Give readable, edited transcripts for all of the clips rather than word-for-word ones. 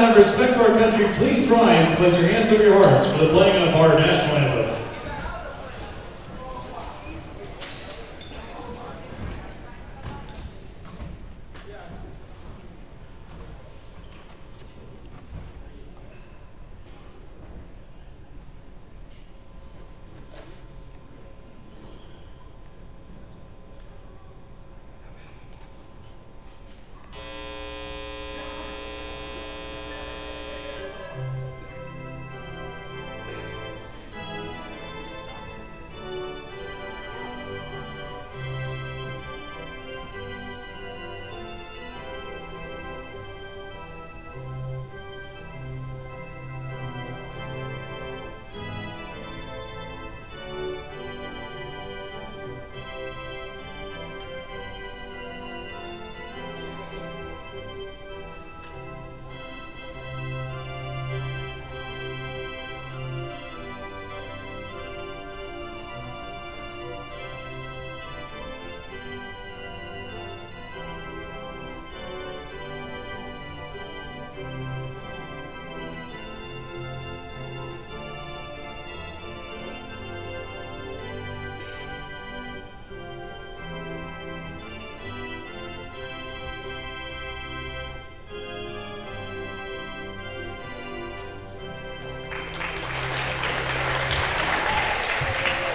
have respect for our country, please rise and place your hands over your hearts for the playing of our national anthem.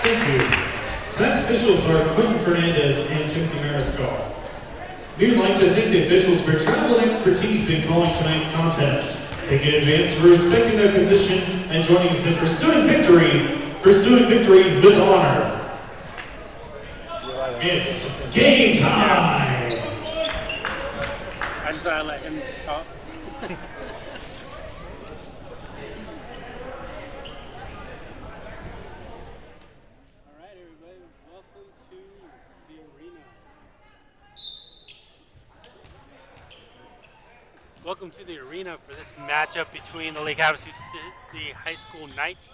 Thank you. Tonight's officials are Quentin Fernandez and Timothy Mariscal. We would like to thank the officials for travel and expertise in calling tonight's contest. Thank you in advance for respecting their position and joining us in pursuing victory with honor. It's game time! I just thought I'd let him talk. Welcome to the arena for this matchup between the Lake Havasu High School Knights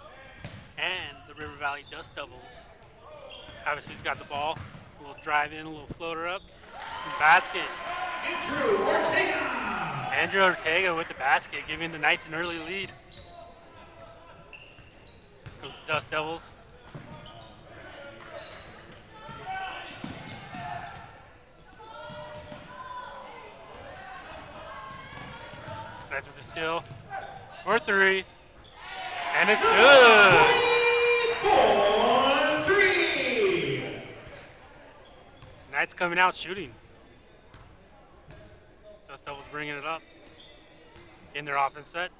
and the River Valley Dust Devils. Havasu's got the ball. A little drive in, a little floater up. Basket. Andrew Ortega with the basket, giving the Knights an early lead. Comes the Dust Devils. Knights with the steal. For three. And it's good. 4-3. Knights coming out shooting. Dust Devils bringing it up. In their offense set.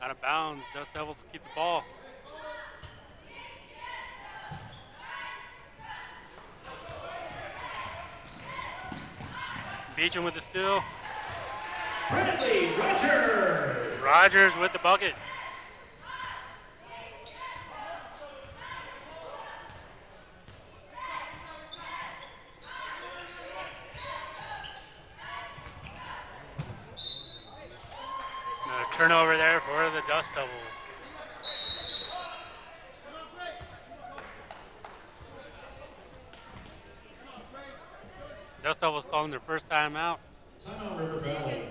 Out of bounds. Dust Devils will keep the ball. Beecham with the steal. Bradley Rogers. Rogers with the bucket. Another turnover there for the Dust Devils. Dust Devils calling their first time out. Timeout River Valley.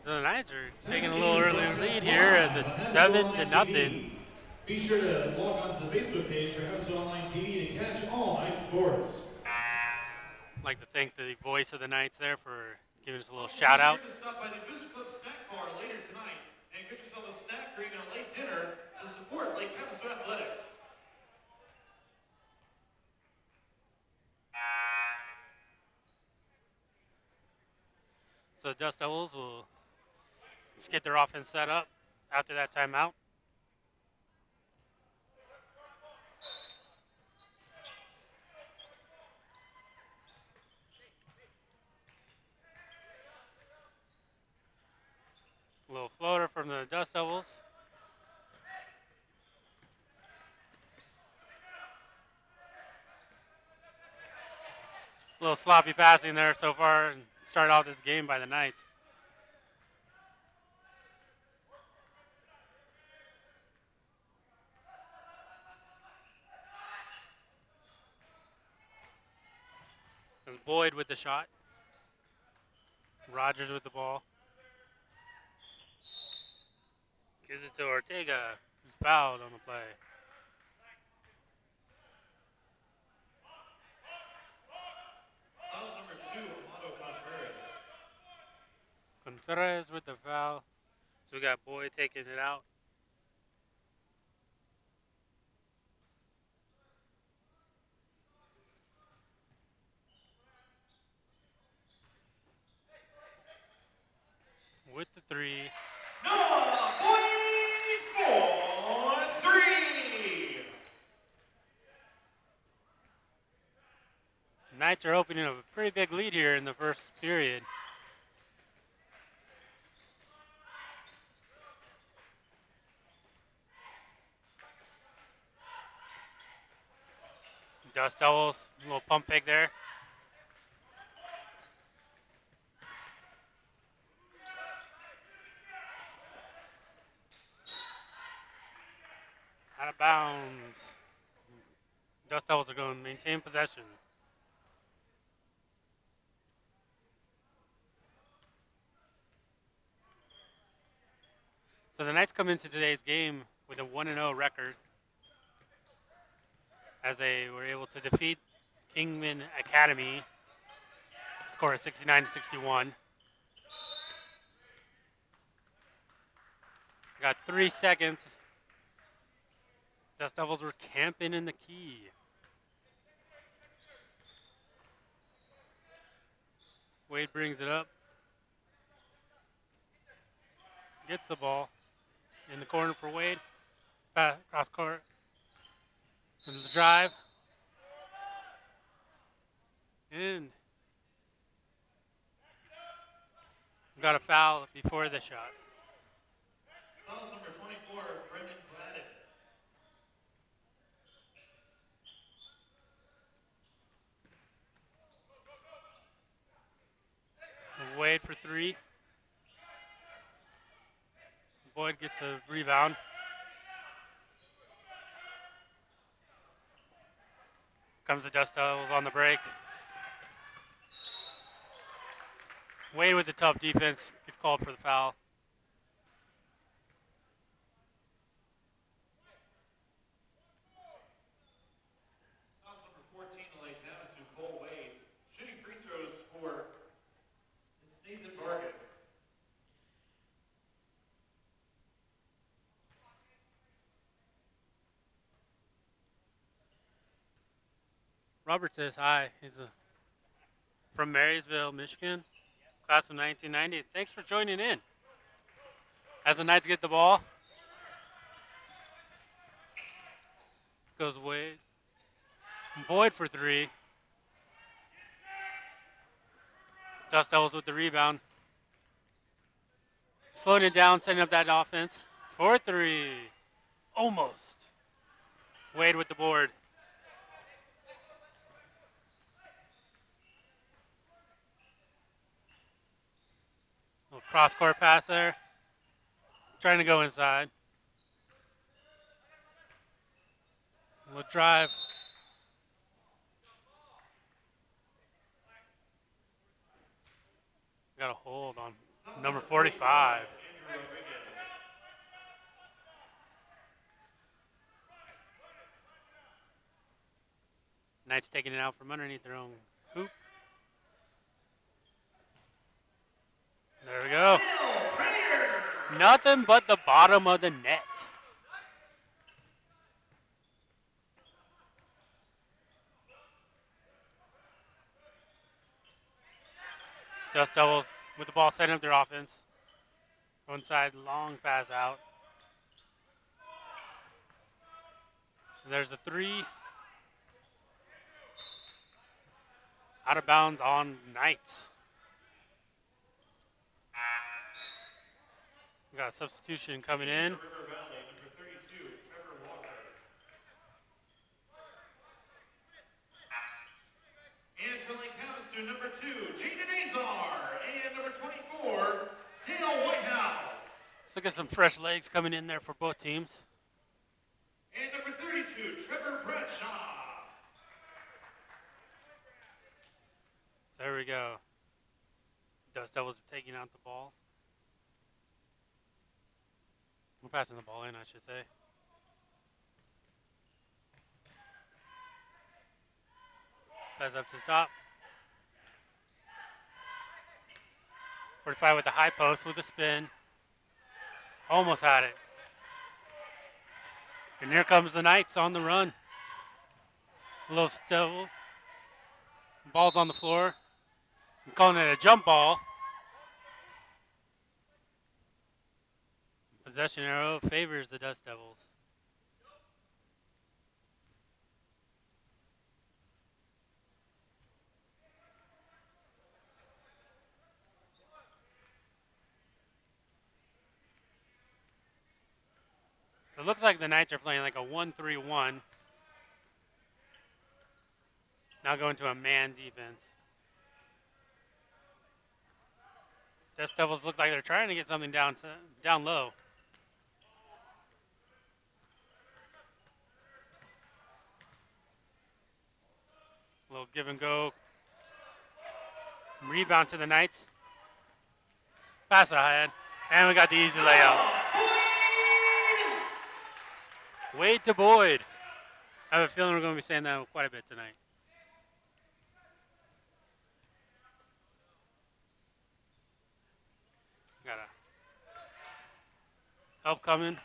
So the Knights are taking a little early lead here as it's 7-0. Be sure to log on to the Facebook page for Havasu Online TV to catch all night sports. I'd like to thank the voice of the Knights there for giving us a little shout out. Be sure to stop by the Booster Club Snack Bar later tonight and get yourself a snack or even a late dinner to support Lake Havasu Athletics. So the Dust Devils will just get their offense set up after that timeout. A little floater from the Dust Devils. A little sloppy passing there so far and started off this game by the Knights. Boyd with the shot. Rogers with the ball. Gives it to Ortega, who's fouled on the play. Fouls number 2, Amato Contreras. Contreras with the foul. So we got Boyd taking it out. With the three. Noah Boyd for 3. Knights are opening up a pretty big lead here in the first period. Dust Devils, a little pump fake there. Out of bounds. Dust Devils are going to maintain possession. So the Knights come into today's game with a 1-0 record as they were able to defeat Kingman Academy, score of 69-61. Got 3 seconds. Dust Devils were camping in the key. Wade brings it up. Gets the ball in the corner for Wade. Cross court. And the drive. And got a foul before the shot. Fouls number 24, Brendan Gladden. Wade for 3. Boyd gets a rebound. Comes the Dust Devils on the break. Wade with the tough defense gets called for the foul. Fouls number 14, Lake Havasu, Cole Wade. Shooting free throws for it's Nathan Vargas. Robert says hi. He's from Marysville, Michigan, class of 1990. Thanks for joining in. As the Knights get the ball, goes Wade. Boyd for 3. Dust Devils with the rebound. Slowing it down, setting up that offense. 4-3. Almost. Wade with the board. Little cross-court pass there. Trying to go inside. Little drive. Got a hold on number 45. Knights taking it out from underneath their own hoop. There we go. Nothing but the bottom of the net. Dust Devils with the ball setting up their offense. One side, long pass out. There's a 3. Out of bounds on Knights. We got a substitution coming in. River Valley, number 32, Trevor Walker. And for Lake Havasu, number 2, Jaden Azar. And number 24, Dale Whitehouse. Let's look at some fresh legs coming in there for both teams. And number 32, Trevor Bradshaw. there we go. Dust Devils are taking out the ball. We're passing the ball in, I should say. Pass up to the top. 45 with the high post with a spin. Almost had it. And here comes the Knights on the run. A little still. Ball's on the floor. I'm calling it a jump ball. Possession arrow favors the Dust Devils. So it looks like the Knights are playing like a 1-3-1. Now going to a man defense. Dust Devils look like they're trying to get something down low. A little give and go. Rebound to the Knights. Pass ahead. And we got the easy layout. Wade to Boyd. I have a feeling we're going to be saying that quite a bit tonight. Got a help coming.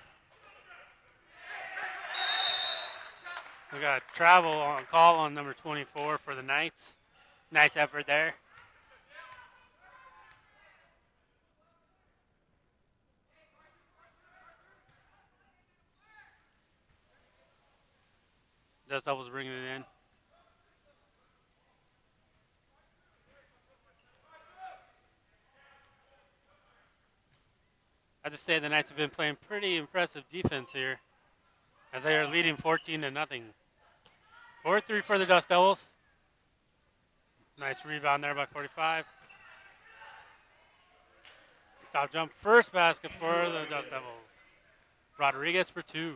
We got travel on call on number 24 for the Knights. Nice effort there. Dust Devils bringing it in. I have to say the Knights have been playing pretty impressive defense here as they are leading 14-0. 4-3 for the Dust Devils. Nice rebound there by 45. Stop jump, first basket for the Dust Devils. Rodriguez for 2.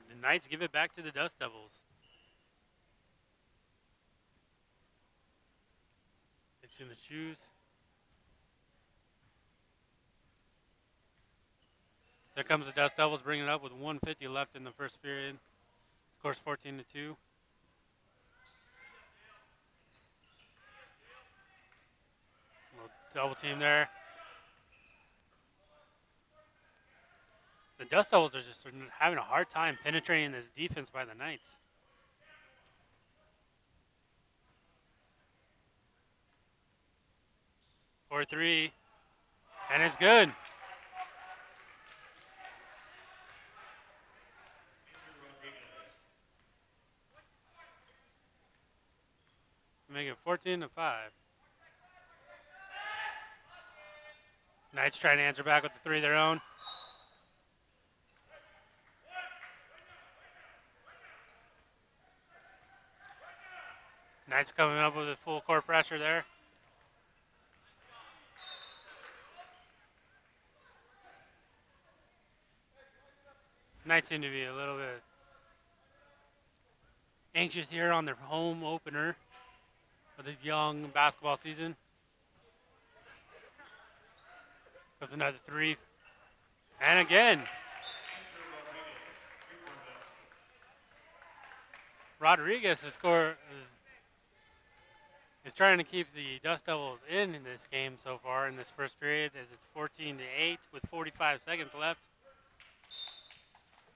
The Knights give it back to the Dust Devils. Fixing the shoes. There comes the Dust Devils, bringing it up with 1:50 left in the first period. Scores 14-2. Double team there. The Dust Devils are just having a hard time penetrating this defense by the Knights. For 3, and it's good. Make it 14-5. Knights trying to answer back with the 3 of their own. Knights coming up with a full court pressure there. Knights seem to be a little bit anxious here on their home opener of this young basketball season. Goes another 3. And again. Rodriguez is trying to keep the Dust Devils in this game so far in this first period, as it's 14-8 with 45 seconds left.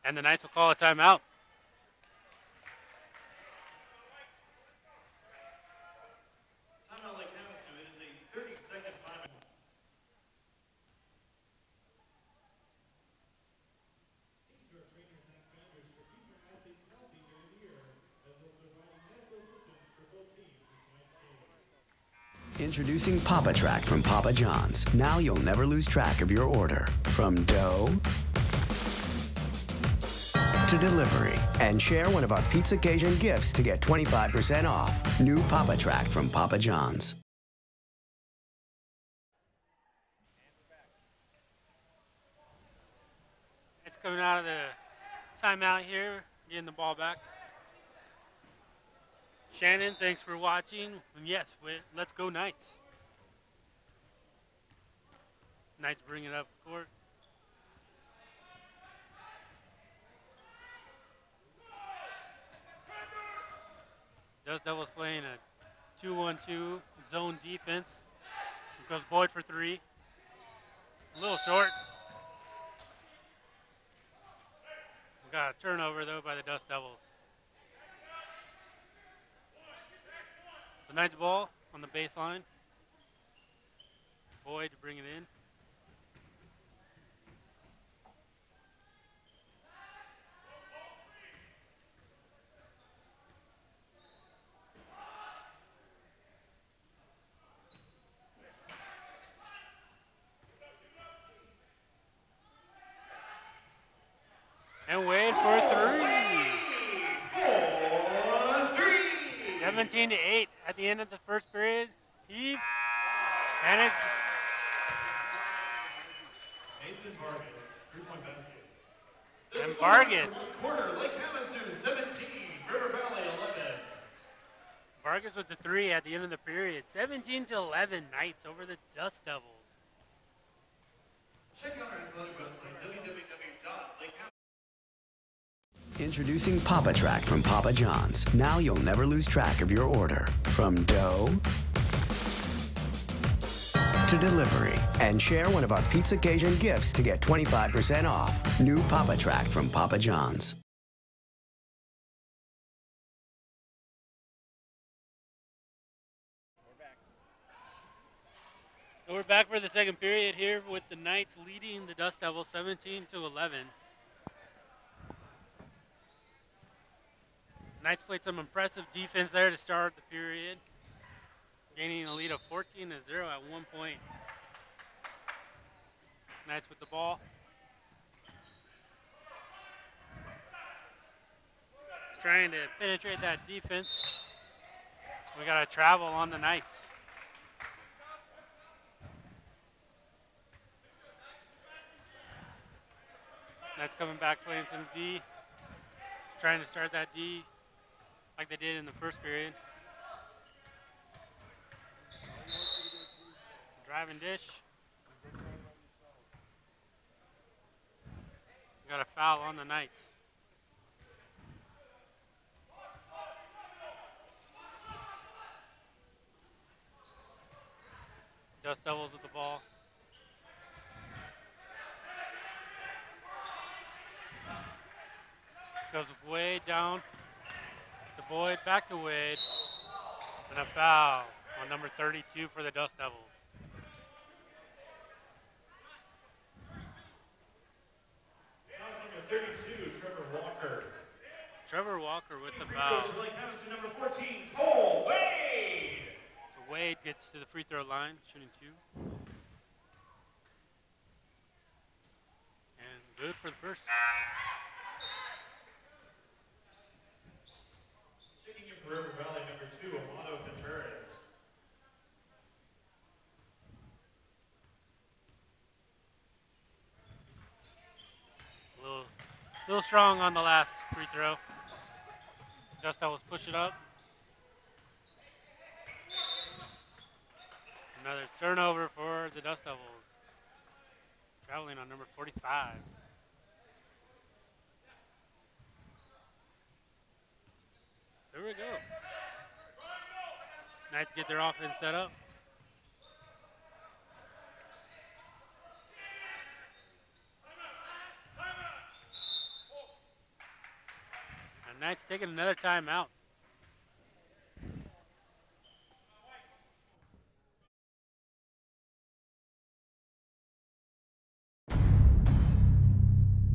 And the Knights will call a timeout. Timeout like Havasu. It is a 30-second timeout. Thank you to our trainers and founders for keeping our athletes healthy during the year, as well as providing medical assistance for both teams in tonight's game. Introducing Papa Track from Papa John's. Now you'll never lose track of your order. From dough to delivery. And share one of our Pizza Cajun gifts to get 25% off. New Papa Track from Papa John's. coming out of the timeout here, getting the ball back. Shannon, thanks for watching. And yes, let's go Knights. Knights bring it up court. Dust Devils playing a 2-1-2 zone defense. Here goes Boyd for three. A little short. We got a turnover though by the Dust Devils. So Knights ball on the baseline. Boyd to bring it in. And Wade for three. 17-8 at the end of the first period. Heave. And it's Nathan Vargas, 3-point basket. and Vargas. Quarter, Lake Havasu 17, River Valley 11. Vargas with the three at the end of the period. 17-11 Knights over the Dust Devils. Check out our athletic website, www.lakehavasu.com. Introducing Papa Track from Papa John's. Now you'll never lose track of your order. From dough to delivery. And share one of our Pizza Cajun gifts to get 25% off. New Papa Track from Papa John's. So we're back for the second period here with the Knights leading the Dust Devils 17-11. Knights played some impressive defense there to start the period, gaining a lead of 14-0 at one point. Knights with the ball. Trying to penetrate that defense. We got a travel on the Knights. Knights coming back playing some D. Trying to start that D like they did in the first period. Drive and dish. Got a foul on the Knights. Dust Devils with the ball. Goes way down to Boyd, back to Wade, and a foul on number 32 for the Dust Devils. Pass number 32, Trevor Walker. Trevor Walker with the Free foul. throws for Lake Havasu, number 14, Cole Wade. So Wade gets to the free throw line, shooting two. And good for the first. Checking in for River Valley, number 2, Amado Contreras. A little strong on the last free throw. Dust Devils push it up. Another turnover for the Dust Devils. Traveling on number 45. So here we go. Knights get their offense set up. And Knights taking another timeout.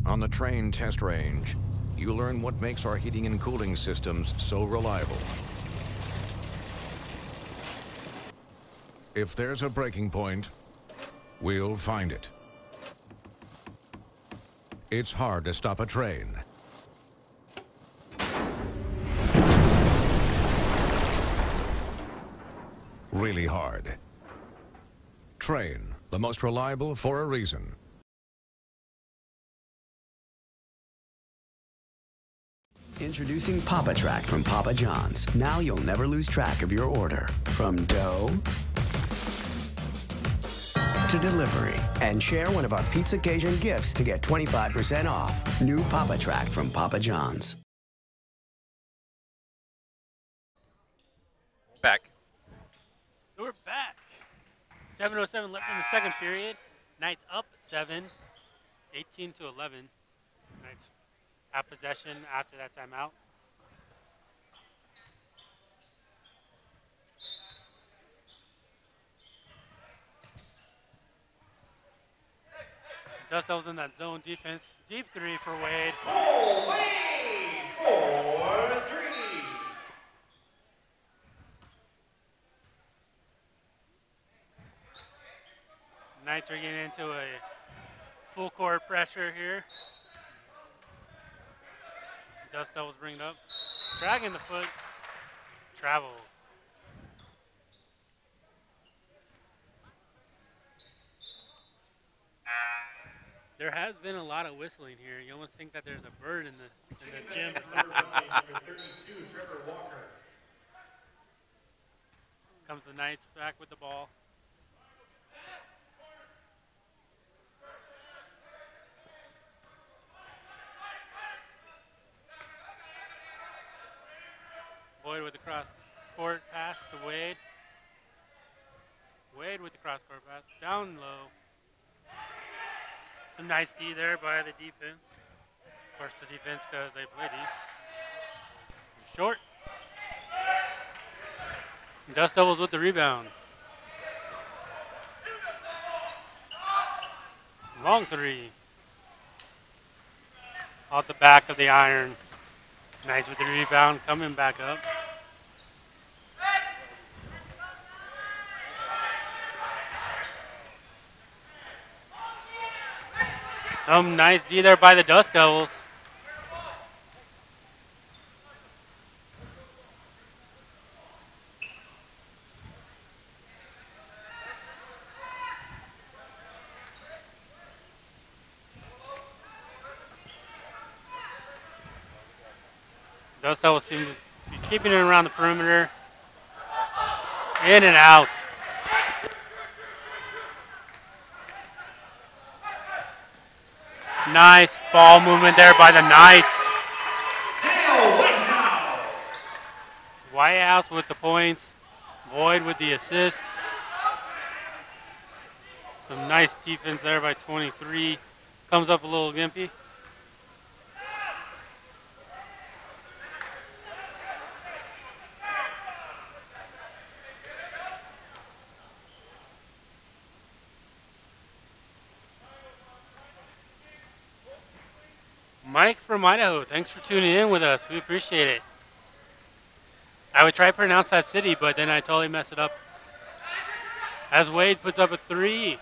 On the train test range, you learn what makes our heating and cooling systems so reliable. If there's a breaking point, we'll find it. It's hard to stop a train. Really hard. Train, the most reliable for a reason. Introducing Papa Track from Papa John's. Now you'll never lose track of your order. From dough to delivery. And share one of our Pizza Cajun gifts to get 25% off. New Papa Track from Papa John's. Back. So we're back. 7:07 left in the second period. Knights up 7, 18-11. Knights have possession after that timeout. Dust Devils in that zone defense. Deep three for Wade. Oh, Wade for 3. Knights are getting into a full court pressure here. Dust Devils bring it up. Dragging the foot. Travel. There has been a lot of whistling here. You almost think that there's a bird in the gym or something. Number 32, Trevor Walker. Comes the Knights back with the ball. Boyd with the cross court pass to Wade. Wade with the cross court pass. Down low. Some nice D there by the defense. Of course, the defense because they play deep. Short. Dust Devils with the rebound. Long three. Off the back of the iron. Knights with the rebound, coming back up. Some nice D there by the Dust Devils. Dust Devils seem to be keeping it around the perimeter. In and out. Nice ball movement there by the Knights. Whitehouse. Whitehouse with the points. Boyd with the assist. Some nice defense there by 23. Comes up a little gimpy. Mike from Idaho, thanks for tuning in with us. We appreciate it. I would try to pronounce that city, but then I totally mess it up. As Wade puts up a three.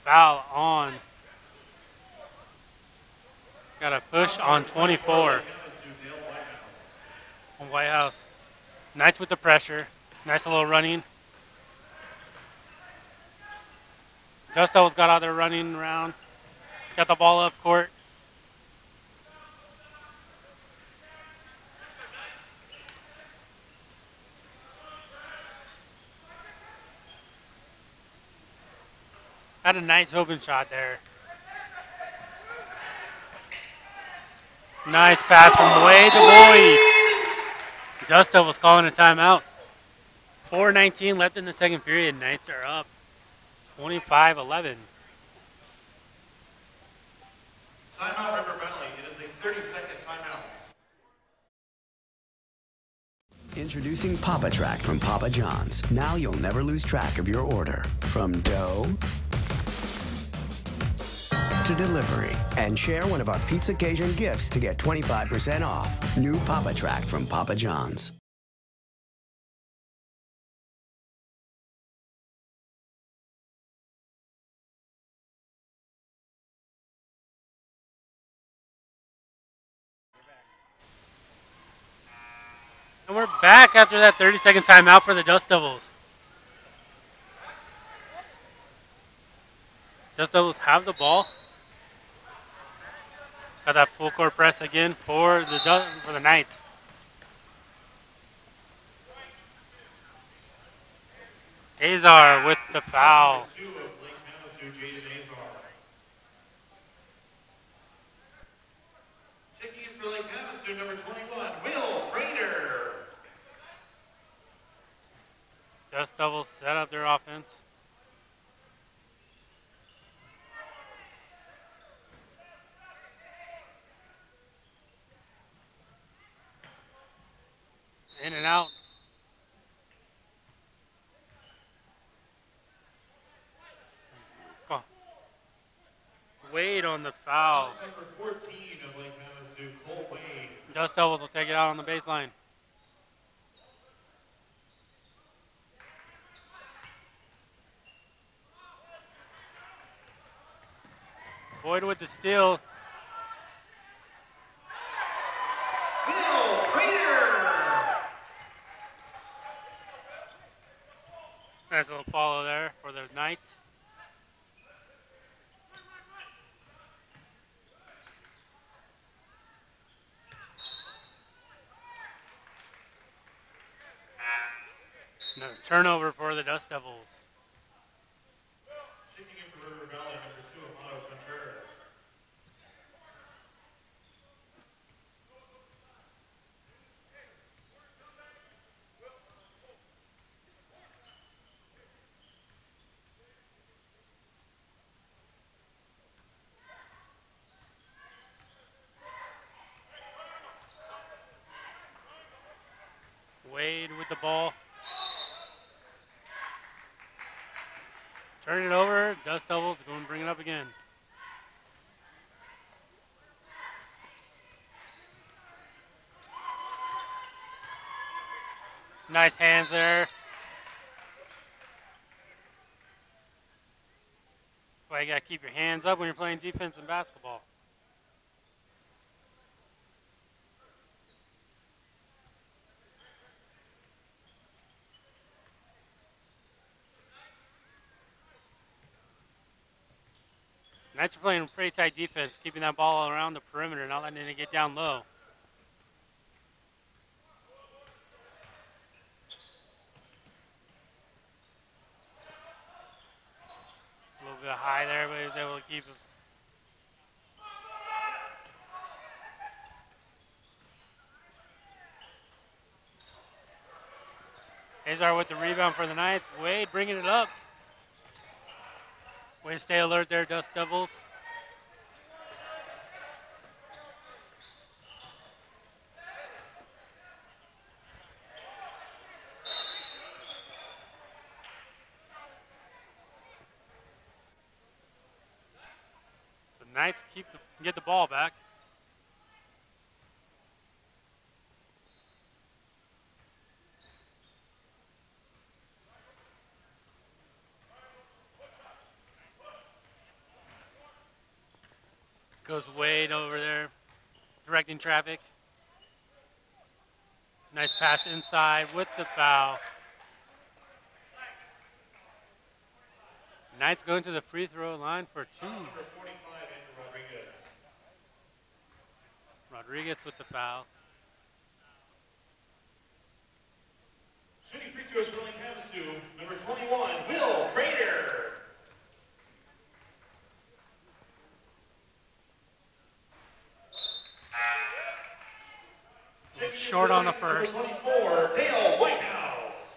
Foul on. Got a push on 24. On Whitehouse. Knights with the pressure. Nice little running. Dust Devils got out there running around. Got the ball up court. Had a nice open shot there. Nice pass from Wade to Boyd. Dust Devils calling a timeout. 4:19 left in the second period. Knights are up 25-11. Timeout, River Bentley. It is a 30-second timeout. Introducing Papa Track from Papa John's. Now you'll never lose track of your order. From dough to delivery. And share one of our Pizza Cajun gifts to get 25% off. New Papa Track from Papa John's. And we're back after that 30-second timeout for the Dust Devils. Dust Devils have the ball. Got that full court press again for the Knights. Azar with the foul. Number 2 of Lake Havasu, Jaden Azar. Checking in for Lake Havasu, number 21, Will Prater. Dust Devils set up their offense. In and out. Wade on the foul. That's number 14 of Lake Havasu, Cole Wade. Dust Devils will take it out on the baseline. Boyd with the steal. Will Prater. Nice little follow there for the Knights. Another turnover for the Dust Devils. Checking in for River Valley, number 2, Amato Contreras. Wade with the ball. Turn it over. Dust Devils going to bring it up again. Nice hands there. That's why you got to keep your hands up when you're playing defense in basketball. Knights are playing pretty tight defense, keeping that ball around the perimeter, not letting it get down low. A little bit high there, but he was able to keep it. Azar with the rebound for the Knights. Wade bringing it up. Way to stay alert there, Dust Devils. So Knights get the ball back. Goes Wade over there, directing traffic. Nice pass inside with the foul. Knights going to the free throw line for 2. Number 45, Andrew Rodriguez. Rodriguez with the foul. Shooting free throws for Lake Havasu, number 21, Will Prater. Short on the first. Number 24, Dale Whitehouse.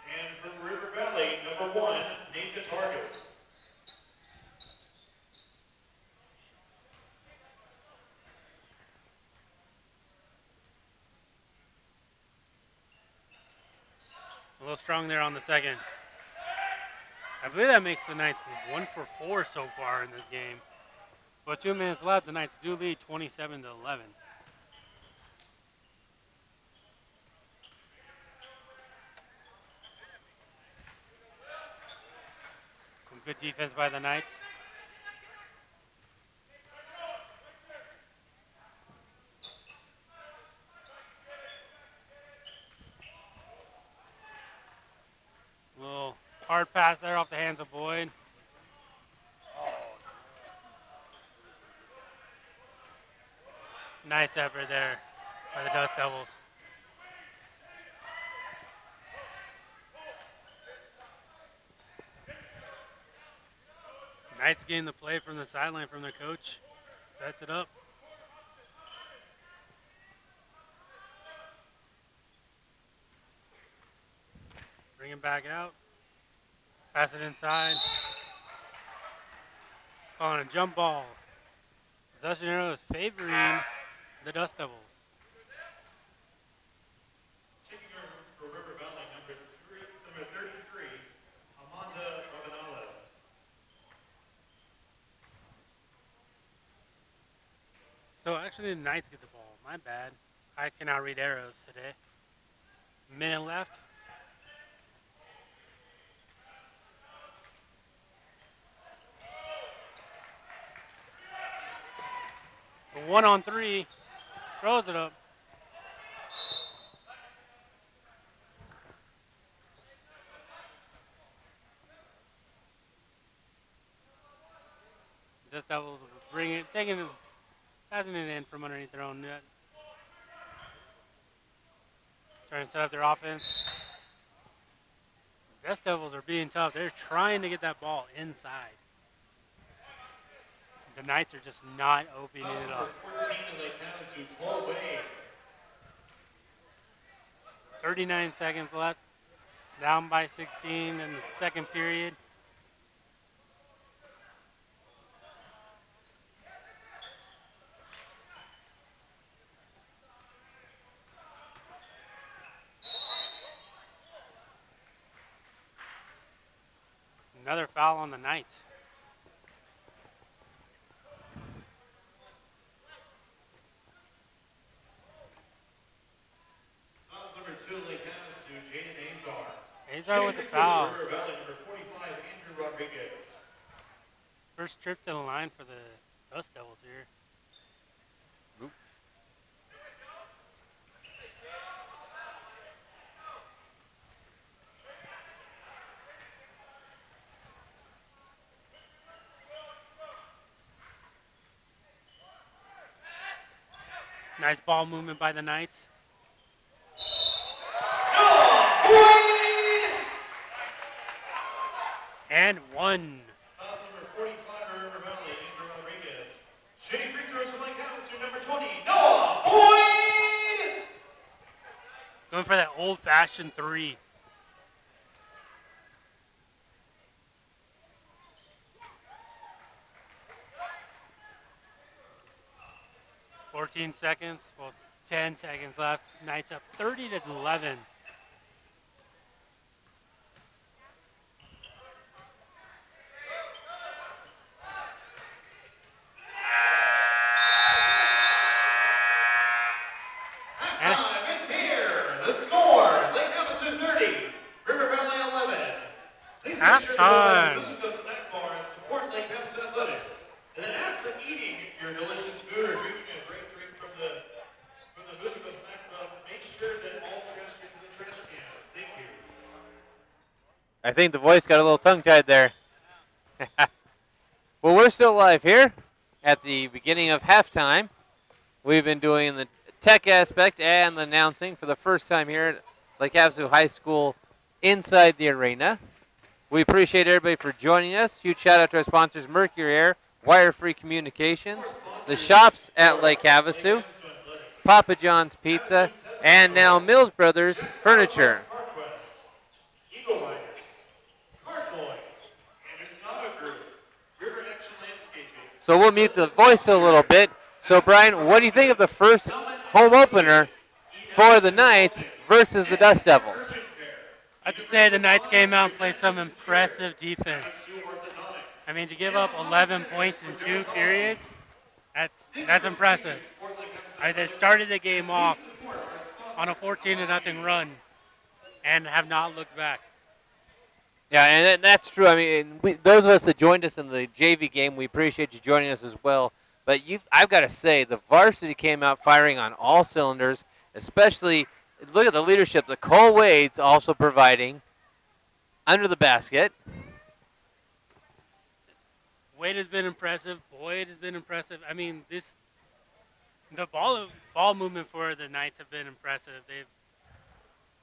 And from River Valley, number 1, Nathan Vargas. A little strong there on the second. I believe that makes the Knights 1 for 4 so far in this game. But 2 minutes left, the Knights do lead 27-11. Some good defense by the Knights. Little Hard pass there off the hands of Boyd. Nice effort there by the Dust Devils. Knights getting the play from the sideline from their coach. Sets it up. Bring it back out. Pass it inside. On a jump ball. Zeshanero is favoring the Dust Devils. Taking over for River Valley, number 33, Amanda Rabanales. So actually the Knights get the ball. My bad. I cannot read arrows today. Minute left. A 1-on-3. Throws it up. Dust Devils bring it, taking it, passing it in from underneath their own net. Trying to set up their offense. Dust Devils are being tough. They're trying to get that ball inside. The Knights are just not opening it up. 14 to Lake Havasu, Paul Wade. 39 seconds left. Down by 16 in the second period. Another foul on the Knights. Fouls number 2, Lake Havasu, Jaden Azar. Azar with the foul. River Valley, number 45, Andrew Rodriguez. First trip to the line for the Dust Devils here. Oop. Nice ball movement by the Knights. And one. Fouls number 45 for River Valley, Andrew Rodriguez. Shooting free throws from Lake Havasu, number 20, Noah Boyd! Going for that old-fashioned three. Seconds, well, 10 seconds left. Knights up 30-11. Halftime is here. The score, Lake Havasu 30, River Valley 11. Please make sure to Halftime. visit the snack bar and support Lake Havasu Athletics. And then after eating your delicious food or drinking a great drink from the Musical Snack Club, make sure that all trash gets in the trash can. Thank you. I think the voice got a little tongue-tied there. Well, we're still live here at the beginning of halftime. We've been doing the tech aspect and the announcing for the first time here at Lake Havasu High School inside the arena. We appreciate everybody for joining us. Huge shout out to our sponsors, Mercury Air, Wire Free Communications, the shops at Lake Havasu, Papa John's Pizza, and now Mills Brothers Furniture. Eagle Riders, Car Toys, Anderson Auto Group, River Action Landscaping. So we'll mute the voice a little bit. So Brian, what do you think of the first home opener for the Knights versus the Dust Devils? I have to say the Knights came out and played some impressive defense. I mean, to give up 11 points in 2 periods, that's impressive. They started the game off on a 14-0 run and have not looked back. Yeah, and that's true. I mean, those of us that joined us in the JV game, we appreciate you joining us as well. But I've got to say, the varsity came out firing on all cylinders, especially, look at the leadership that Cole Wade's also providing. under the basket. Wade has been impressive. Boyd has been impressive. I mean, the ball movement for the Knights have been impressive.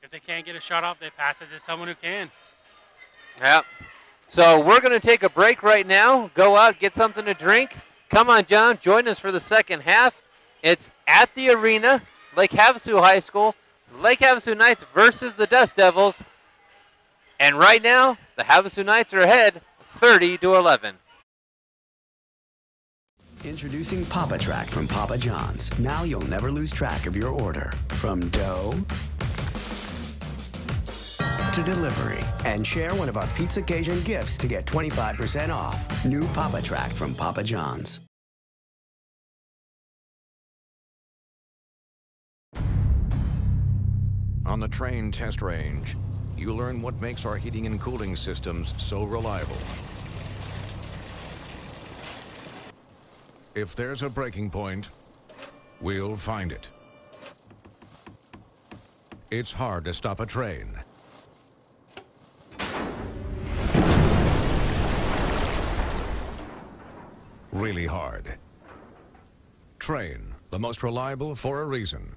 If they can't get a shot off, they pass it to someone who can. Yeah. So we're going to take a break right now. Go out, get something to drink. Come on, John, join us for the second half. It's at the arena, Lake Havasu High School. Lake Havasu Knights versus the Dust Devils. And right now, the Havasu Knights are ahead 30-11. Introducing Papa Track from Papa John's. Now you'll never lose track of your order. From dough to delivery. And share one of our Pizza Cajun gifts to get 25% off. New Papa Track from Papa John's. On the train test range, you learn what makes our heating and cooling systems so reliable. If there's a breaking point, we'll find it. It's hard to stop a train. Really hard. Train, the most reliable for a reason.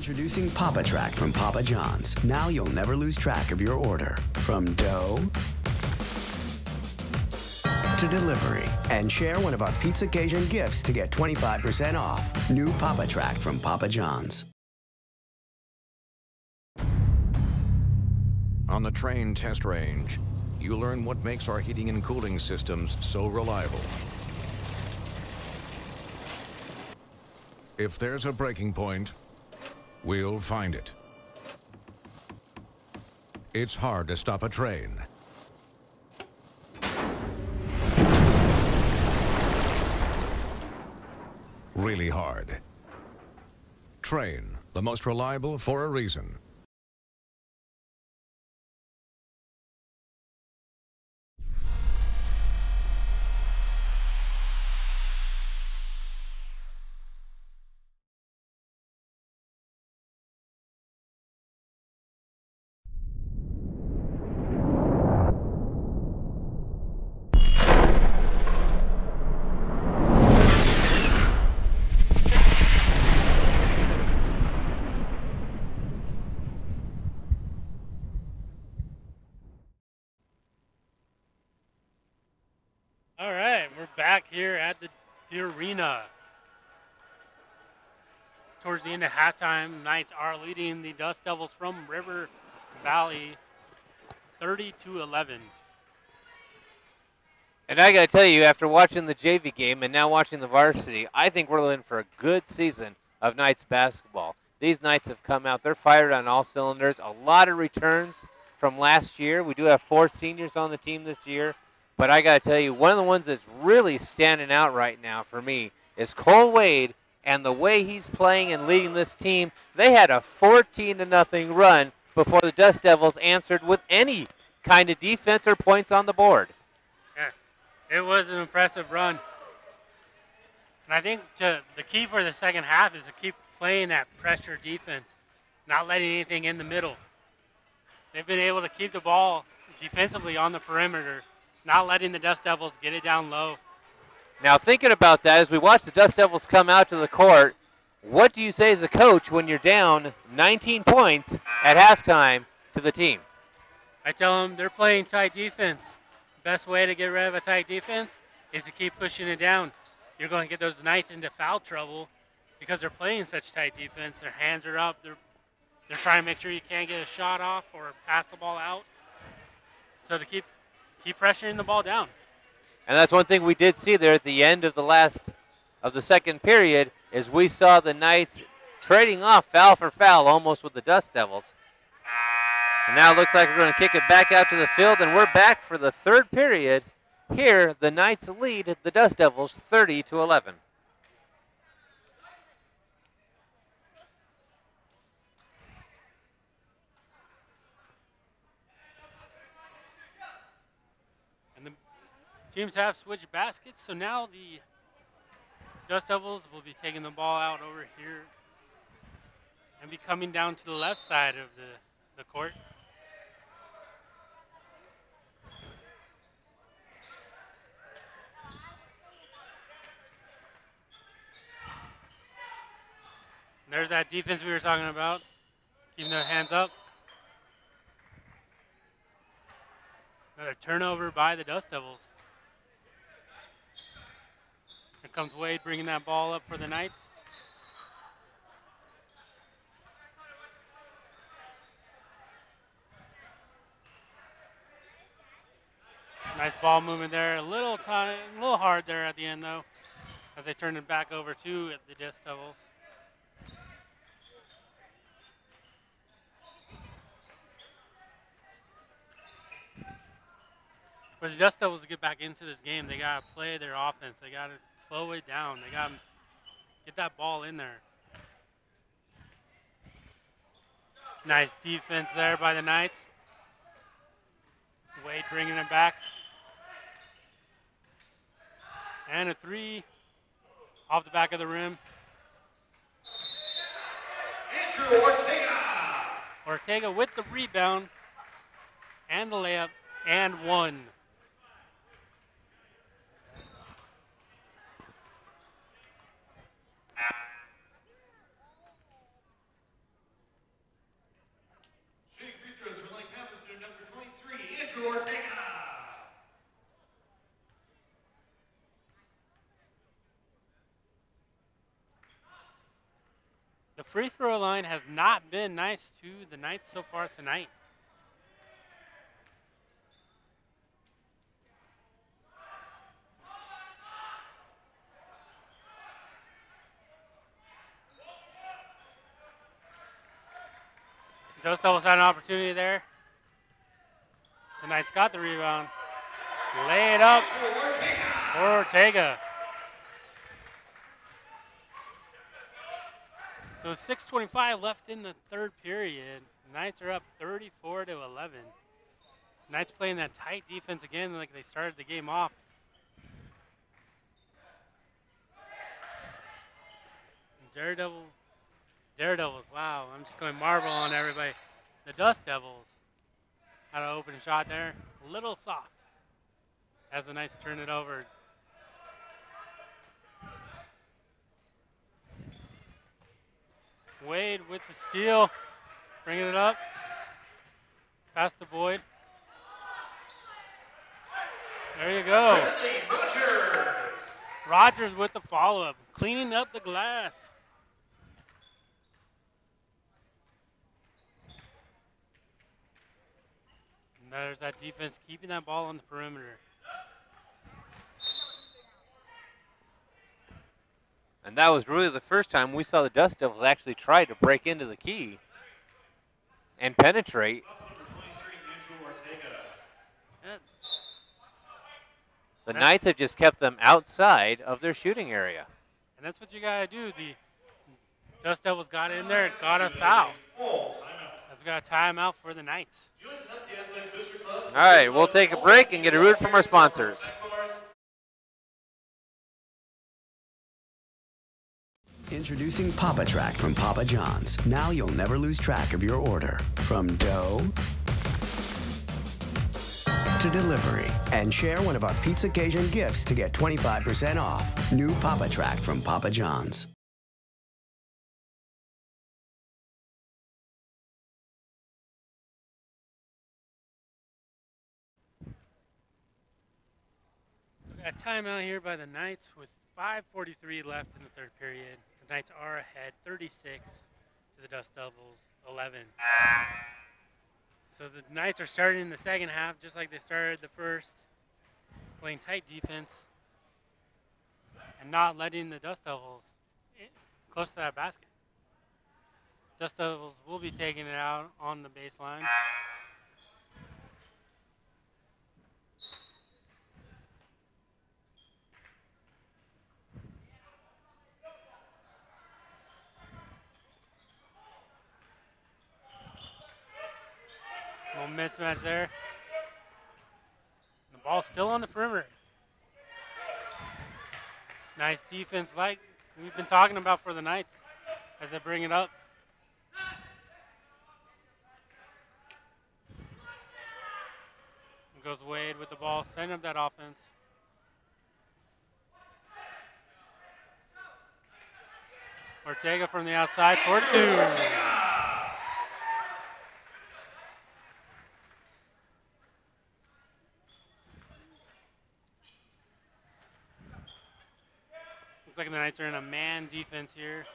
Introducing Papa Track from Papa John's. Now you'll never lose track of your order. From dough to delivery. And share one of our Pizza Cajun gifts to get 25% off. New Papa Track from Papa John's. On the train test range, you learn what makes our heating and cooling systems so reliable. If there's a breaking point, we'll find it. It's hard to stop a train. Really hard. Train, the most reliable for a reason. All right, we're back here at the arena. Towards the end of halftime, Knights are leading the Dust Devils from River Valley 30-11. And I got to tell you, after watching the JV game and now watching the varsity, I think we're in for a good season of Knights basketball. These Knights have come out. They're fired on all cylinders. A lot of returns from last year. We do have 4 seniors on the team this year. But I got to tell you, one of the ones that's really standing out right now for me is Cole Wade, and the way he's playing and leading this team. They had a 14-0 run before the Dust Devils answered with any kind of defense or points on the board. Yeah, it was an impressive run. And I think the key for the second half is to keep playing that pressure defense, not letting anything in the middle. They've been able to keep the ball defensively on the perimeter, not letting the Dust Devils get it down low. Now, thinking about that, as we watch the Dust Devils come out to the court, what do you say as a coach when you're down 19 points at halftime to the team? I tell them they're playing tight defense. Best way to get rid of a tight defense is to keep pushing it down. You're going to get those Knights into foul trouble because they're playing such tight defense. Their hands are up. They're trying to make sure you can't get a shot off or pass the ball out. So to keep pressuring the ball down. And that's one thing we did see there at the end of the second period is we saw the Knights trading off foul for foul almost with the Dust Devils. And now it looks like we're going to kick it back out to the field, and we're back for the third period. Here, the Knights lead the Dust Devils 30-11. Teams have switched baskets, so now the Dust Devils will be taking the ball out over here and be coming down to the left side of the court. And there's that defense we were talking about, keeping their hands up. Another turnover by the Dust Devils. Here comes Wade bringing that ball up for the Knights. Nice ball movement there. A little hard there at the end though, as they turned it back over to the Dust Devils. For the Dust Devils to get back into this game, they got to play their offense. They got to slow it down. They got to get that ball in there. Nice defense there by the Knights. Wade bringing it back. And a three off the back of the rim. Andrew Ortega. Ortega with the rebound and the layup and one. free throw line has not been nice to the Knights so far tonight. Dust Devils had an opportunity there. The Knights got the rebound. Lay it up for Ortega. So 6:25 left in the third period. Knights are up 34-11. Knights playing that tight defense again like they started the game off. Daredevils, wow, I'm just going Marvel on everybody. The Dust Devils had an open shot there, a little soft as the Knights turn it over. Wade with the steal, bringing it up, past to Boyd. There you go. Rogers with the follow-up, cleaning up the glass. And there's that defense keeping that ball on the perimeter. And that was really the first time we saw the Dust Devils actually try to break into the key and penetrate. The Knights have just kept them outside of their shooting area. And that's what you got to do. The Dust Devils got in there and got a foul. That's got a timeout for the Knights. All right, we'll take a break and get a word from our sponsors. Introducing Papa Track from Papa John's. Now you'll never lose track of your order. From dough to delivery. And share one of our Pizza Cajun gifts to get 25% off. New Papa Track from Papa John's. A timeout here by the Knights with 5:43 left in the third period. The Knights are ahead 36 to the Dust Devils 11. So the Knights are starting in the second half just like they started the first, playing tight defense and not letting the Dust Devils close to that basket. Dust Devils will be taking it out on the baseline. Little mismatch there. The ball's still on the perimeter. Nice defense like we've been talking about for the Knights as they bring it up. Goes Wade with the ball, setting up that offense. Ortega from the outside for two. Looks like the Knights are in a man defense here.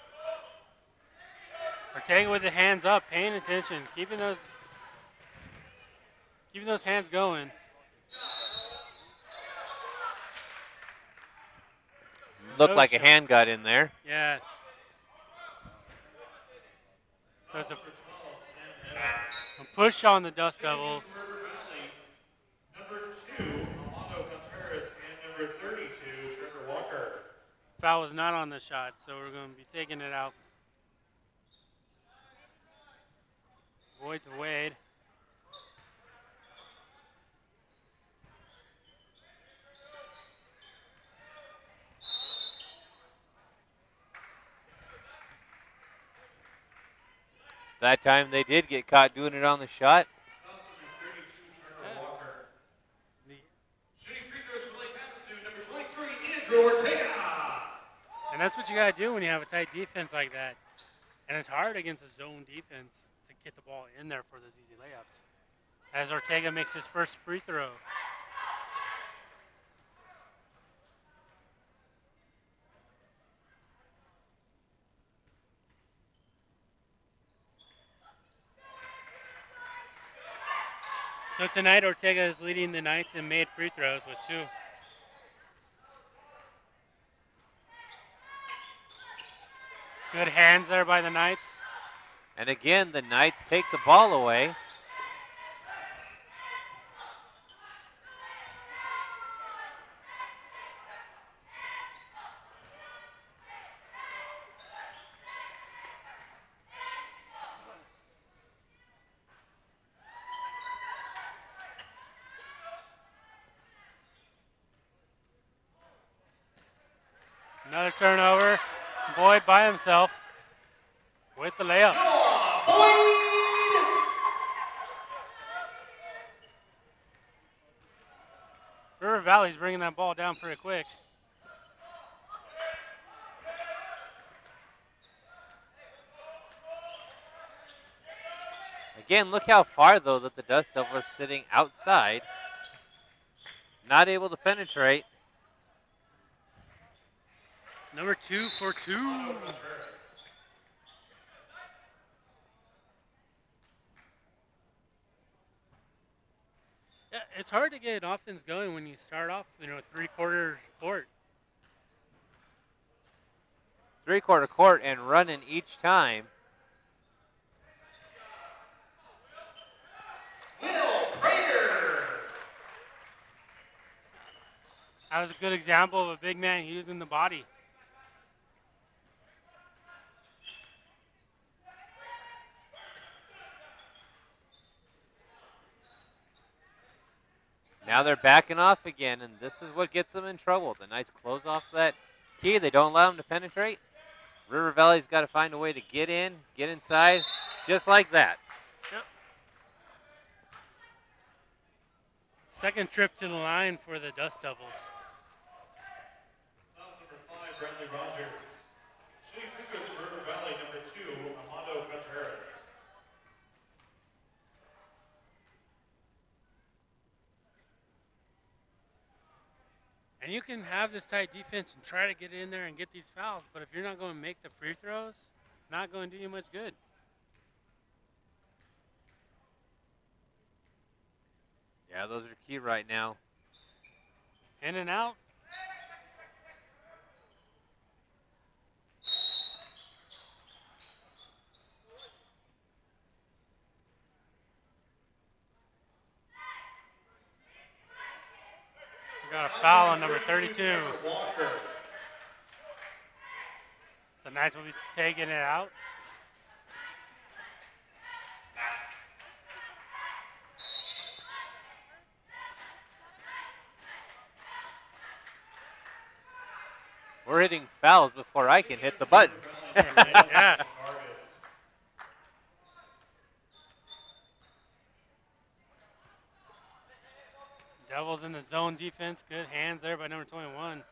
Ortega with the hands up, paying attention, keeping those hands going. Looked like a hand got in there. Yeah. So it's a push on the Dust Devils. Number 2, Amado Contreras, and number 32, Trevor Walker. Foul was not on the shot, so we're going to be taking it out. Boyd to Wade. That time they did get caught doing it on the shot. Shooting free throws for Lake Havasu, number 23, Andrew Ortega. And that's what you got to do when you have a tight defense like that. And it's hard against a zone defense to get the ball in there for those easy layups. As Ortega makes his first free throw. So tonight Ortega is leading the Knights in made free throws with 2. Good hands there by the Knights. And again, the Knights take the ball away. Another turnover. Boyd by himself with the layup. River Valley's bringing that ball down pretty quick. Again, look how far, though, that the Dust Devils are sitting outside. Not able to penetrate. Number 2 for 2. Yeah, it's hard to get offense going when you start off, 3/4 court. 3/4 court and running each time. That was a good example of a big man using the body. Now they're backing off again, and this is what gets them in trouble. The Knights close off that key. They don't allow them to penetrate. River Valley's got to find a way to get in, get inside, just like that. Yep. Second trip to the line for the Dust Devils. Class number 5, Bradley Rogers. Shooting free throws for River Valley, number 2, Amado Contreras. And you can have this tight defense and try to get in there and get these fouls, but if you're not going to make the free throws, it's not going to do you much good. Yeah, those are key right now. In and out. We got a foul on number 32. So Knights will be taking it out. We're hitting fouls before I can hit the button. Yeah. Devils in the zone defense. Good hands there by number 21.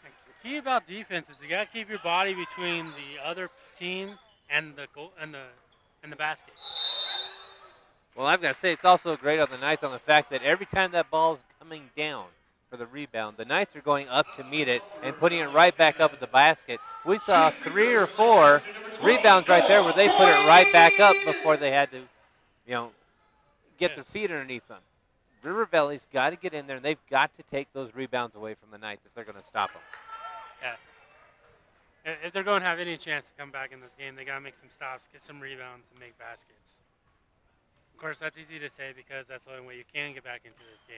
The key about defense is you got to keep your body between the other team and the goal and the basket. Well, I've got to say, it's also great on the Knights on the fact that every time that ball's coming down for the rebound, the Knights are going up to meet it and putting it right back up at the basket. We saw 3 or 4 rebounds right there where they put it right back up before they had to, get their feet underneath them. River Valley's got to get in there, and they've got to take those rebounds away from the Knights if they're going to stop them. Yeah. If they're going to have any chance to come back in this game, they got to make some stops, get some rebounds, and make baskets. Of course, that's easy to say because that's the only way you can get back into this game.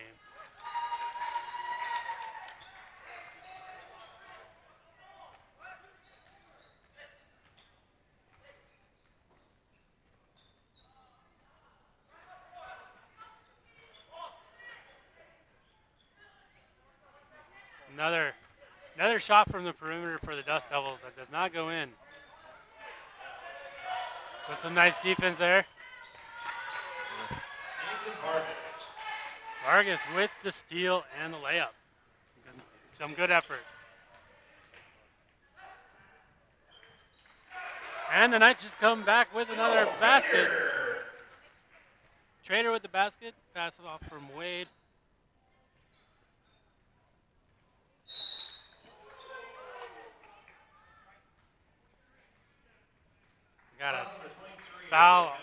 Another shot from the perimeter for the Dust Devils that does not go in. With some nice defense there. Vargas with the steal and the layup. Some good effort. And the Knights just come back with another basket. Trader with the basket. Pass it off from Wade. Got a foul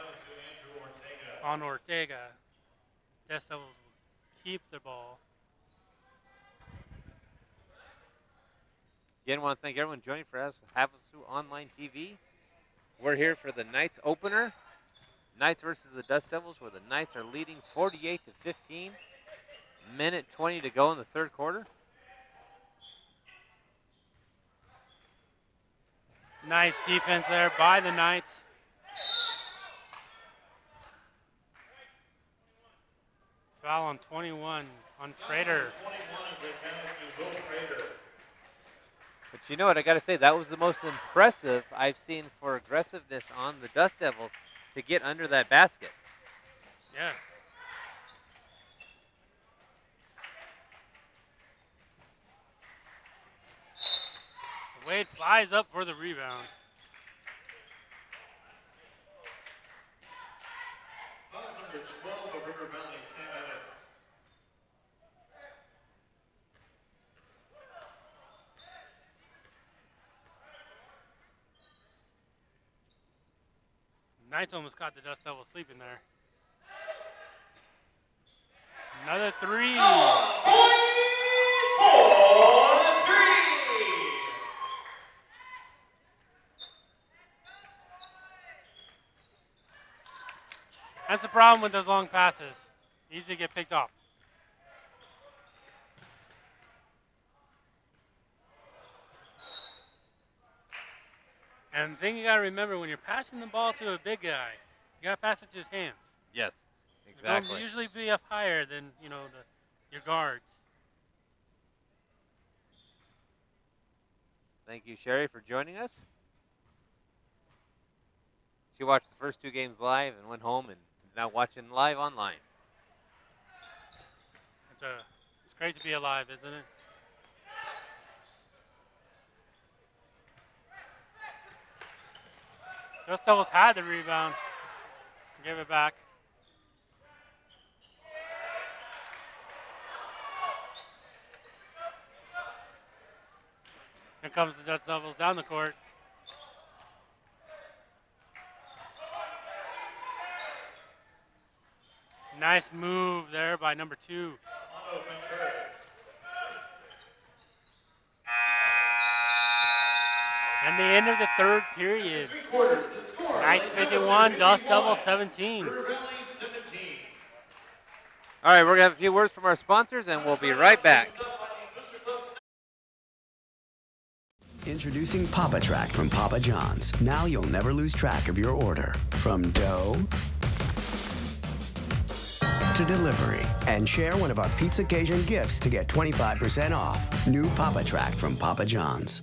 on Ortega. Dust Devils will keep the ball. Again, I want to thank everyone joining for us, Havasu Online TV. We're here for the Knights opener. Knights versus the Dust Devils, where the Knights are leading 48-15. Minute 20 to go in the third quarter. Nice defense there by the Knights. Foul on 21 on Trader. But you know what, I got to say, that was the most impressive I've seen for aggressiveness on the Dust Devils to get under that basket. Yeah. Wade flies up for the rebound. Pass number 12 of River Valley, Sam Evans. Knights almost caught the Dust Devils sleeping there. Another three. That's the problem with those long passes. Easy to get picked off. And the thing you got to remember, when you're passing the ball to a big guy, you got to pass it to his hands. Yes, Exactly. They'll usually be up higher than, you know, your guards. Thank you, Sherry, for joining us. She watched the first 2 games live and went home and is now watching live online. It's great to be alive, isn't it? Those Devils had the rebound. Give it back. Here comes the Dust Devils down the court. Nice move there by number 2. And the end of the third period. Knights 51, Dust Devils 17. All right, we're going to have a few words from our sponsors, and we'll be right back. Introducing Papa Track from Papa John's. Now you'll never lose track of your order. From dough to delivery. And share one of our Pizza Cajun gifts to get 25% off. New Papa Track from Papa John's.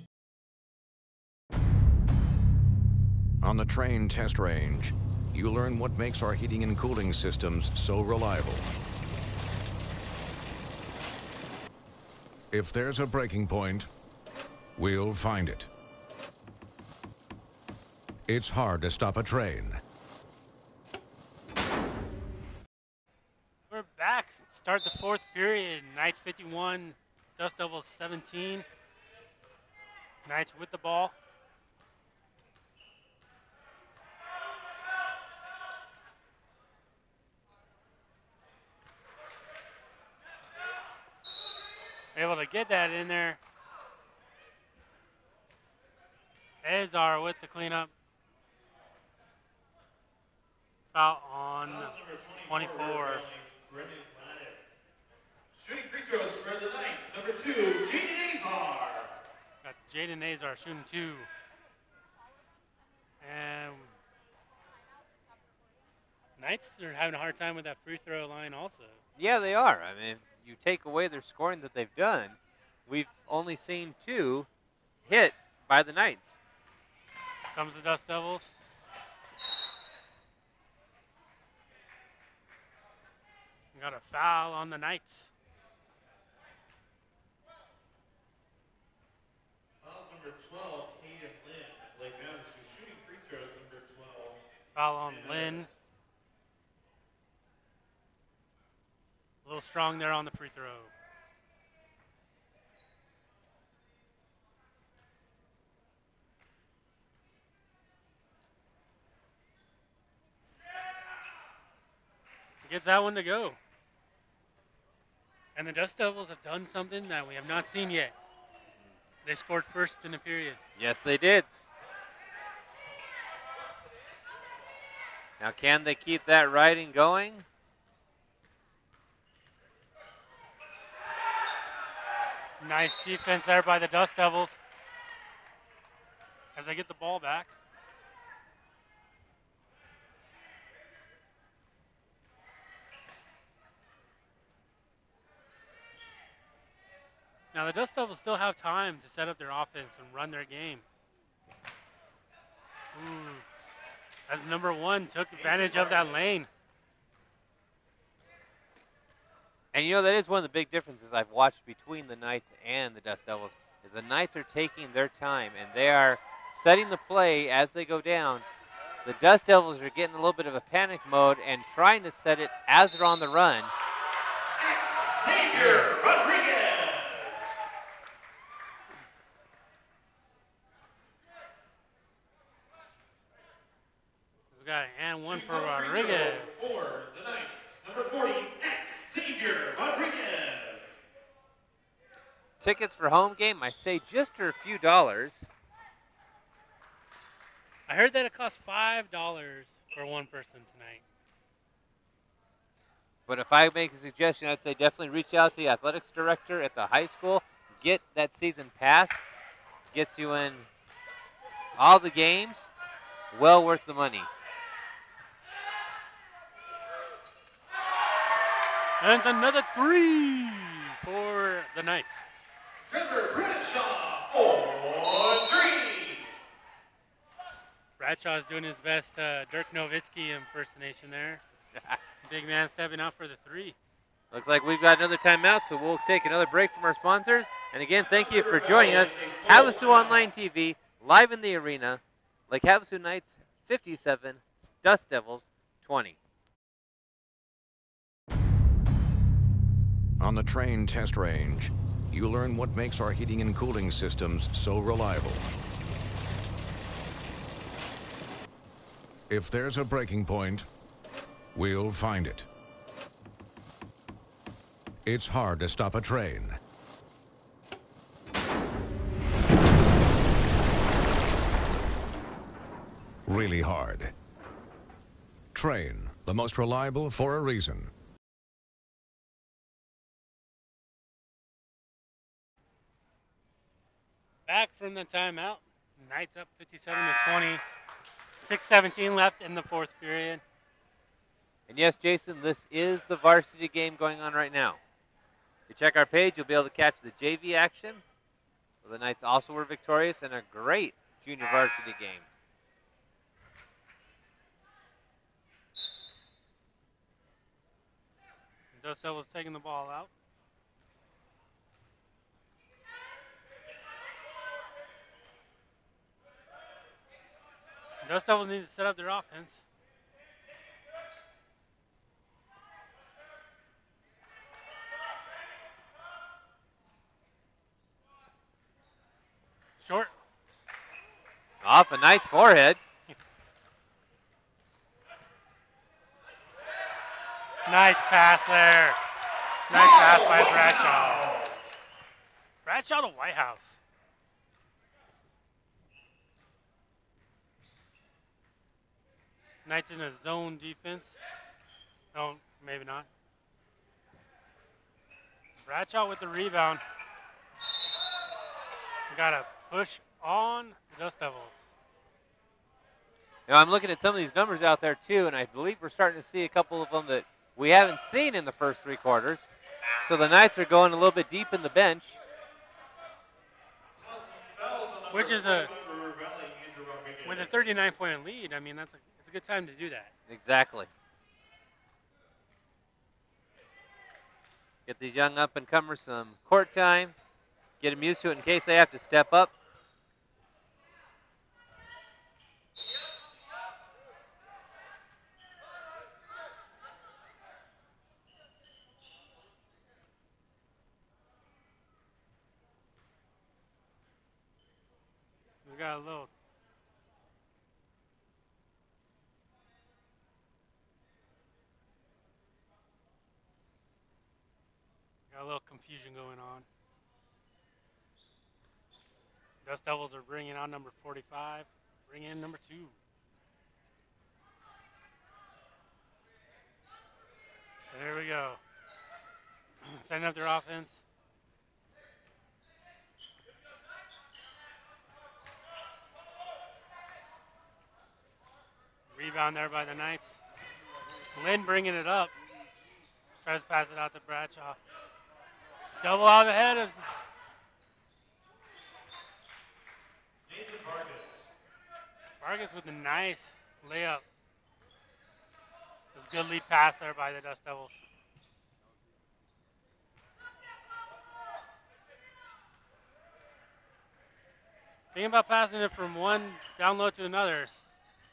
On the train test range, you learn what makes our heating and cooling systems so reliable. If there's a breaking point, we'll find it. It's hard to stop a train. We're back. Start the fourth period. Knights 51, Dust Devils 17. Knights with the ball. Able to get that in there. Azar with the cleanup. Foul on 24. Shooting free throws for the Knights. Number 2, Jaden Azar. Got Jaden Azar shooting 2. And Knights are having a hard time with that free throw line also. Yeah, they are. I mean, you take away their scoring that they've done, we've only seen 2 hit by the Knights. Comes the Dust Devils. Got a foul on the Knights. Fouls number 12, Caden Lynn. Blake Havasu shooting free throws number 12. Foul on Lynn. A little strong there on the free throw. Gets that one to go. And the Dust Devils have done something that we have not seen yet. They scored first in the period. Yes, they did. Now, can they keep that riding going? Nice defense there by the Dust Devils as they get the ball back. Now the Dust Devils still have time to set up their offense and run their game. Ooh. As number one took advantage of that lane. And you know, that is one of the big differences I've watched between the Knights and the Dust Devils, is the Knights are taking their time and they are setting the play as they go down. The Dust Devils are getting a little bit of a panic mode and trying to set it as they're on the run. Xavier Rodriguez. We've got an and one for Rodriguez. For the Knights, number 40, Xavier Rodriguez. Tickets for home game, I say just for a few dollars. I heard that it costs $5 for one person tonight. But if I make a suggestion, I'd say definitely reach out to the athletics director at the high school. Get that season pass. Gets you in all the games. Well worth the money. And another three for the Knights. Trevor Bradshaw for 3. Bradshaw's doing his best Dirk Nowitzki impersonation there. Big man stepping out for the 3. Looks like we've got another timeout, so we'll take another break from our sponsors. And again, thank you for joining us. Havasu Online TV, live in the arena. Lake Havasu Knights 57, Dust Devils 20. On the train test range, you learn what makes our heating and cooling systems so reliable. If there's a breaking point, we'll find it. It's hard to stop a train. Really hard. Train, the most reliable for a reason. Back from the timeout. Knights up 57-20. 6:17 left in the fourth period. And yes, Jason, this is the varsity game going on right now. If you check our page, you'll be able to catch the JV action. The Knights also were victorious in a great junior varsity game. Dust Devils taking the ball out. Dust Devils need to set up their offense. Short. Off a Knight's forehead. Nice pass there. Nice pass by Bradshaw. Bradshaw to Whitehouse. Knights in a zone defense. Oh, maybe not. Bradshaw with the rebound. Got to push on the Dust Devils. Now, I'm looking at some of these numbers out there, too, and I believe we're starting to see a couple of them that we haven't seen in the first 3 quarters. So the Knights are going a little bit deep in the bench. Which is with a 39-point lead, I mean, it's a good time to do that. Exactly. Get these young up-and-comers some court time. Get them used to it in case they have to step up. got a little confusion going on. Dust Devils are bringing on number 45. Bring in number 2. So here we go. Setting up their offense. Rebound there by the Knights. Lynn bringing it up. Tries to pass it out to Bradshaw. Double out ahead of Nathan Vargas. Vargas with a nice layup. There's a good lead pass there by the Dust Devils. Thinking about passing it from one down low to another.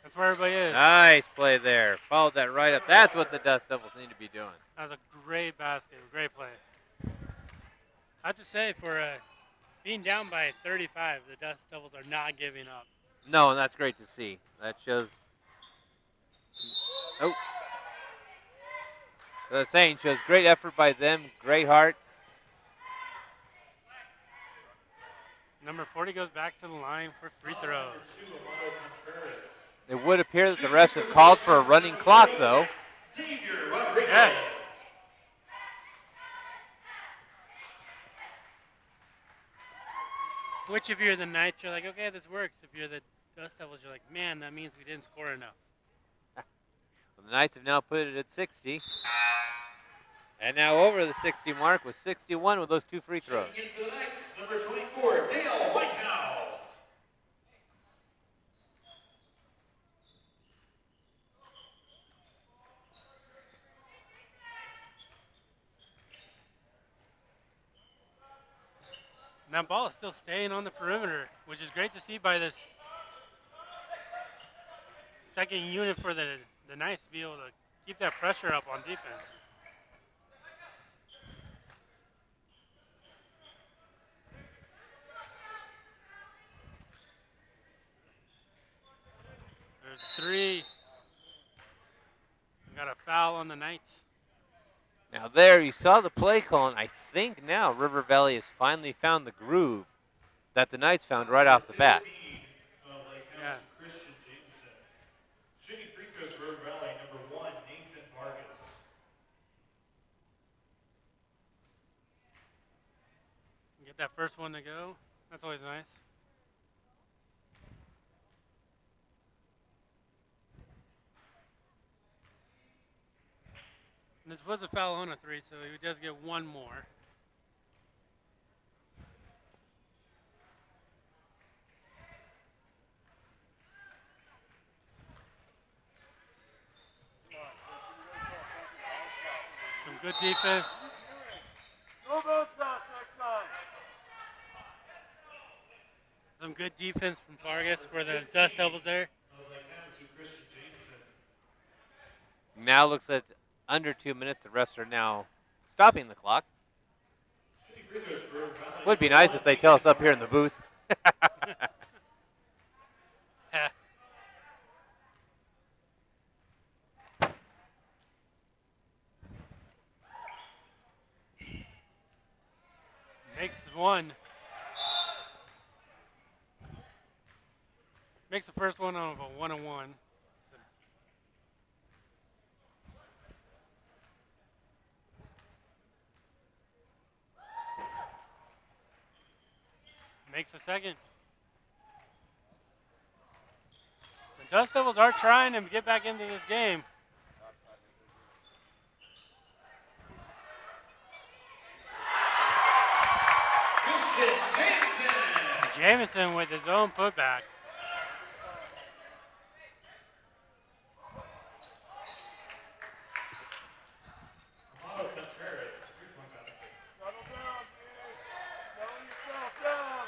That's where everybody is. Nice play there. Followed that right up. That's what the Dust Devils need to be doing. That was a great basket, great play. I have to say, for being down by 35, the Dust Devils are not giving up. No, and that's great to see. That shows. Oh. The saying shows great effort by them, great heart. Number 40 goes back to the line for free throws. It would appear that the refs have called for a running clock, though. Yeah. Which, if you're the Knights, you're like, okay, this works. If you're the Dust Devils, you're like, man, that means we didn't score enough. Well, the Knights have now put it at 60. And now over the 60 mark with 61 with those 2 free throws. In for the Knights, number 24, Dale Whitehouse. And that ball is still staying on the perimeter, which is great to see by this second unit for the Knights to be able to keep that pressure up on defense. There's 3. We got a foul on the Knights. Now there, you saw the play call, and I think now River Valley has finally found the groove that the Knights found right off the bat. Yeah. Christian Jameson. Shooting free throws for River Valley, number 1, Nathan Vargas. Get that first one to go. That's always nice. And this was a foul on a 3, so he does get one more. Some good defense. Some good defense from Vargas for the Dust Devils there. Now looks at under 2 minutes. The refs are now stopping the clock. Would be nice if they tell us up here in the booth. Makes one. Makes the first one out of a 1-on-1. Makes the second. The Dust Devils are trying to get back into this game. Christian Jameson. Jameson with his own putback. Amado Contreras, 3-point basket. Settle down, dude. Settle yourself down.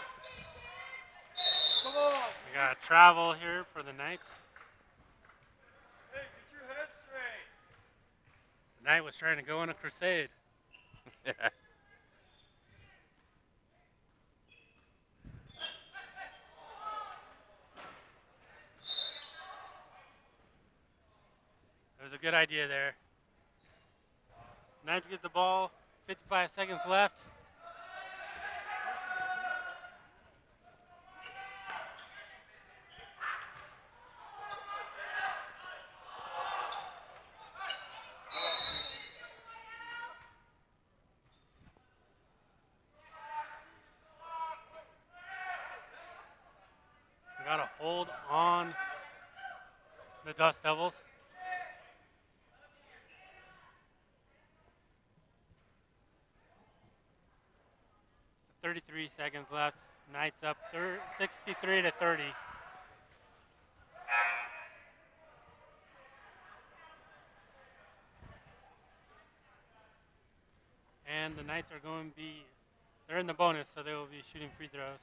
Come on. We got a travel here for the Knights. Hey, get your head straight. The Knight was trying to go on a crusade. was a good idea there. Knights get the ball, 55 seconds left. We got a hold on the Dust Devils. 33 seconds left. Knights up 63 to 30. And the Knights are going to be, they're in the bonus, so they will be shooting free throws.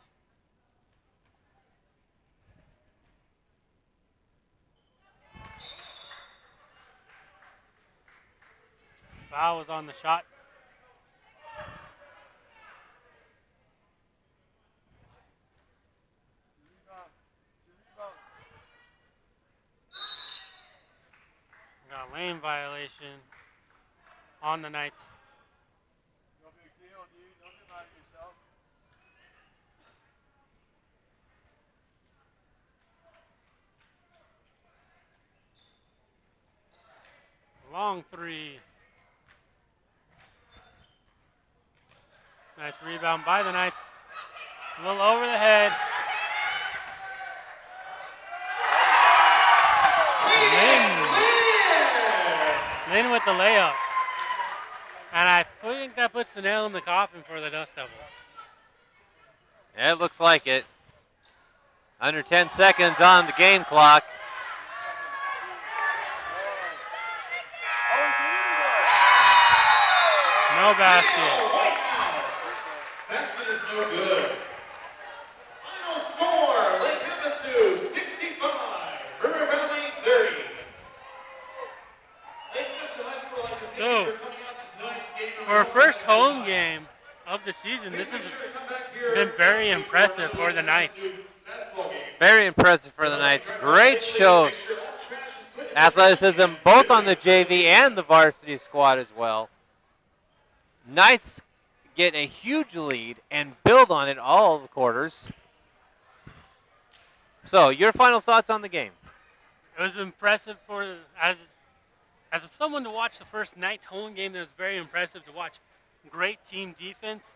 Foul was on the shot. Got a lane violation on the Knights. No big deal, dude. Don't get mad at yourself. Long three. Nice rebound by the Knights. A little over the head. Lynn with the layup. And I think that puts the nail in the coffin for the Dust Devils. Yeah, it looks like it. Under 10 seconds on the game clock. No basket. Basket is no good. Final score, Lake Havasu 65, River Valley 30. Lake Havasu High School like to So, for coming out to tonight's game. for our first home game of the season, this has been very impressive for the Knights. Very impressive for the Knights. Great show. Athleticism both on the JV and the varsity squad as well. Knights get a huge lead and build on it all the quarters. So, your final thoughts on the game? It was impressive as someone to watch the first Knights home game. It was very impressive to watch. Great team defense,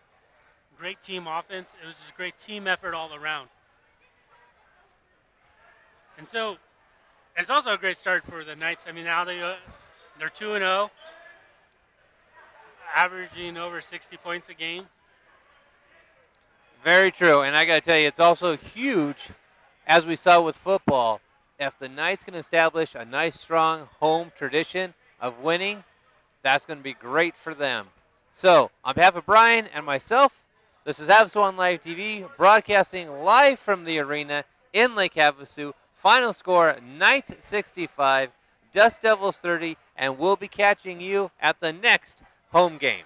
great team offense. It was just a great team effort all around. And so, it's also a great start for the Knights. I mean, now they're 2-0. Averaging over 60 points a game. Very true, and I got to tell you, it's also huge, as we saw with football. If the Knights can establish a nice, strong home tradition of winning, that's going to be great for them. So, on behalf of Brian and myself, this is Havasu Online TV, broadcasting live from the arena in Lake Havasu. Final score, Knights 65, Dust Devils 30, and we'll be catching you at the next home game.